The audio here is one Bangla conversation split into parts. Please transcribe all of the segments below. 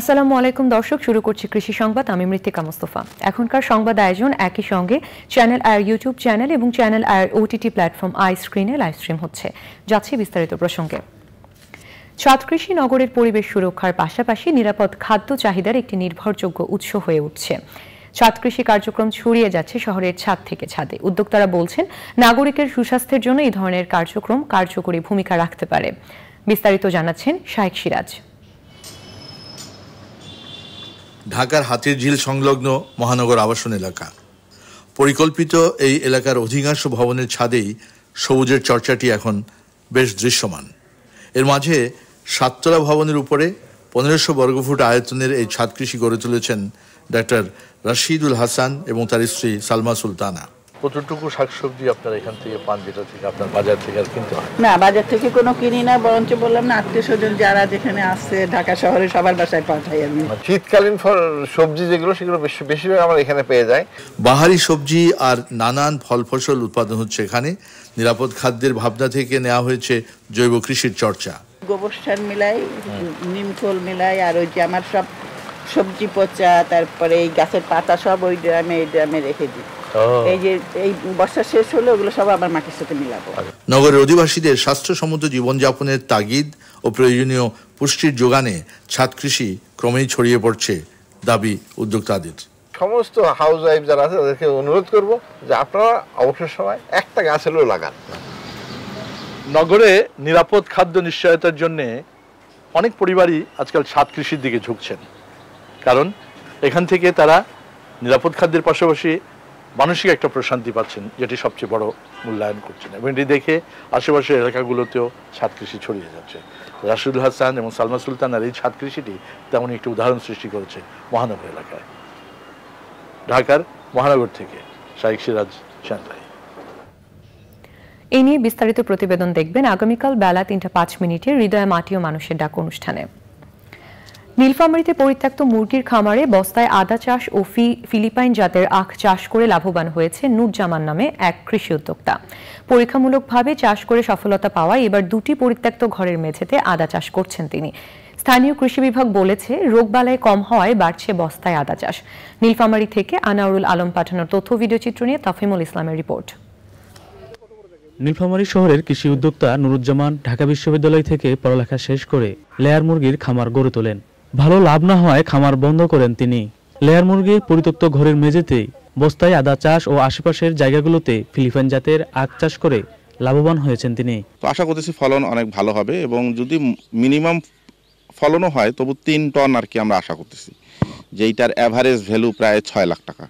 আসসালামু আলাইকুম দর্শক, শুরু করছি কৃষি সংবাদ। আমি মৃত্তিকা মুস্তফা। এখনকার সংবাদ আয়োজন একই সঙ্গে চ্যানেল আয়ের ইউটিউব চ্যানেল এবং চ্যানেল আয়ের ওটিটি প্ল্যাটফর্ম আই স্ক্রিনে লাইভ স্ট্রিম হচ্ছে। যাচ্ছে বিস্তারিত প্রসঙ্গে। ছাদ কৃষি নগরের পরিবেশ সুরক্ষার পাশাপাশি নিরাপদ খাদ্য চাহিদার একটি নির্ভরযোগ্য উৎস হয়ে উঠছে। ছাদ কৃষি কার্যক্রম ছড়িয়ে যাচ্ছে শহরের ছাদ থেকে ছাদে। উদ্যোক্তারা বলছেন, নাগরিকের সুস্বাস্থ্যের জন্য এই ধরনের কার্যক্রম কার্যকরী ভূমিকা রাখতে পারে। বিস্তারিত জানাচ্ছেন শাইখ সিরাজ। ঢাকার হাতিরঝিল সংলগ্ন মহানগর আবাসন এলাকা। পরিকল্পিত এই এলাকার অধিকাংশ ভবনের ছাদেই সবুজের চর্চাটি এখন বেশ দৃশ্যমান। এর মাঝে 7তলা ভবনের উপরে 1500 বর্গফুট আয়তনের এই ছাদ কৃষি গড়ে তুলেছেন ডাক্তার রাশিদুল হাসান এবং তার স্ত্রী সালমা সুলতানা। কতটুকু শাকসবজি আপনারা এখান থেকে পান, যেটা থেকে আপনার বাজার থেকে আর কিনতে হয়? না, বাজার থেকে কোনো কিনি না, বরঞ্চ বললাম না, আত্মীয় স্বজন যারা যেখানে আছে ঢাকা শহরে সবার বাসায় পাঠাই আমি। শীতকালীন সবজি যেগুলো, সেগুলো বেশিরভাগ আমরা এখানে পেয়ে যাই। বাহারি সবজি আর নানান ফল ফসল উৎপাদন হচ্ছে এখানে। নিরাপদ খাদ্যের ভাবনা থেকে নেওয়া হয়েছে জৈব কৃষির চর্চা। গোবর সার মিলাই, নিমখোল মিলাই, আর ওই যে আমার সব সবজি পচা, তারপরে এই গাছের পাতা সব ওই ড্রামে রেখে দিই। এই যে এই বর্ষা শেষ হলে ওগুলো সব আবার মাটির সাথে মিলাবো। নগরের অধিবাসীদের স্বাস্থ্যসম্মত জীবনযাপনের তাগিদ ও প্রয়োজনীয় পুষ্টির যোগানে ছাদ কৃষি ক্রমেই ছড়িয়ে পড়ছে, দাবি উদ্যোক্তাদের। সমস্ত হাউস ওয়াইফ যারা আছে তাদেরকে অনুরোধ করব যে আপনারা অবসর সময় একটা গাছ হলেও লাগান। নগরে নিরাপদ খাদ্য নিশ্চয়তার জন্য অনেক পরিবারই আজকাল ছাদ কৃষির দিকে ঝুঁকছেন, কারণ এখান থেকে তারা নিরাপদ খাদ্যের পাশাপাশি মানসিক একটা প্রশান্তি পাচ্ছেন, যেটি সবচেয়ে বড় মূল্যায়ন করছেন। এবং এটি দেখে আশেপাশের এলাকাগুলোতেও ছাদ কৃষি ছড়িয়ে যাচ্ছে। রাশিদুল হাসান এবং সালমা সুলতানার এই ছাদ কৃষিটি তেমনই একটি উদাহরণ সৃষ্টি করেছে মহানগর এলাকায়। ঢাকার মহানগর থেকে শাইখ সিরাজ, চ্যানেল। এই নিয়ে বিস্তারিত প্রতিবেদন দেখবেন আগামীকাল বেলা 3:05 হৃদয় মাটি ও মানুষের ডাক অনুষ্ঠানে। নীলফামারীতে পরিত্যক্ত মুরগির খামারে বস্তায় আদা চাষ ও ফিলিপাইন জাতের আখ চাষ করে লাভবান হয়েছে নুরজামান নামে এক কৃষি উদ্যোক্তা। পরীক্ষামূলকভাবে চাষ করে সফলতা পাওয়ায় এবার 2টি পরিত্যক্ত ঘরের মেঝেতে আদা চাষ করছেন তিনি। স্থানীয় কৃষি বিভাগ বলেছে, রোগবালাই কম হওয়ায় বাড়ছে বস্তায় আদা চাষ। নীলফামারী থেকে আনাউরুল আলম পাঠানোর তথ্য ভিডিও চিত্র নিয়ে তাফহিমুল ইসলামের রিপোর্ট। নীলফামারী শহরের কৃষি উদ্যোক্তা নুরুজ্জামান ঢাকা বিশ্ববিদ্যালয় থেকে পড়ালেখা শেষ করে লেয়ার মুরগির খামার গড়ে তোলেন। ভালো লাভ না হয় খামার বন্ধ করেন তিনি। লেয়ার মুরগি পরিত্যক্ত ঘরের মেঝেতেই বস্তায় আদা চাষ ও আশেপাশের জায়গাগুলোতে ফিলিপাইন জাতের আখ চাষ করে লাভবান হয়েছেন তিনি। তো আশা করতেছি ফলন অনেক ভালো হবে, এবং যদি মিনিমাম ফলনও হয় তবু 3 টন আর কি আমরা আশা করতেছি, যেইটার অ্যাভারেজ ভ্যালু প্রায় 6 লাখ টাকা।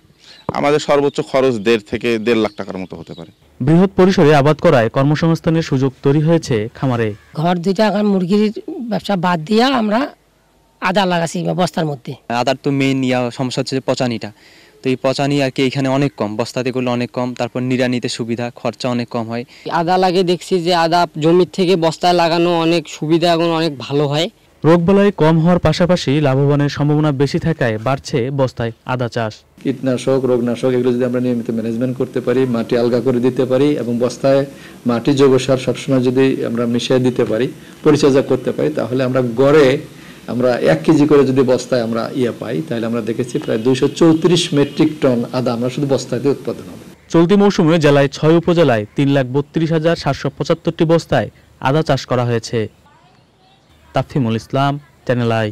আমাদের সর্বোচ্চ খরচ 1.5 থেকে 1.5 লাখ টাকার মতো হতে পারে। বৃহৎ পরিসরে আবাদ করায় কর্মসংস্থানের সুযোগ তৈরি হয়েছে খামারে। ঘর 2টা মুরগির ব্যবসা বাদ দিয়া আমরা আদা লাগাছি বস্তার মধ্যে। আদার তো মেইন সমস্যা হচ্ছে পচানিটা, তো এই পচানি আর কি এখানে অনেক কম, বস্তাতে গুলো অনেক কম, তারপর নিড়ানিতে সুবিধা, খরচা অনেক কম হয়। আদা লাগে দেখছি যে আদা জমির থেকে বস্তায় লাগানো অনেক সুবিধা এবং অনেক ভালো হয়। রোগবালাই কম হওয়ার পাশাপাশি লাভবানের সম্ভাবনা বেশি থাকায় বাড়ছে বস্তায় আদা চাষ। কীটনাশক, রোগনাশক এগুলো যদি আমরা নিয়মিত ম্যানেজমেন্ট করতে পারি, মাটি আলগা করে দিতে পারি এবং বস্তায় মাটি জৈব সার সবসময় যদি আমরা মিশিয়ে দিতে পারি, পরিচর্যা করতে পারি, তাহলে আমরা গড়ে আমরা 1 কেজি করে যদি বস্তায় আমরা পাই, তাহলে আমরা দেখেছি প্রায় 234 মেট্রিক টন আদা আমরা শুধু বস্তাতে উৎপাদন হবে। চলতি মৌসুমে জেলায় 6 উপজেলায় 3,32,775টি বস্তায় আদা চাষ করা হয়েছে। তাফহিমুল ইসলাম, চ্যানেল আই।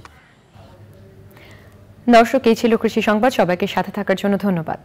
দর্শক, এই ছিল কৃষি সংবাদ। সবাইকে সাথে থাকার জন্য ধন্যবাদ।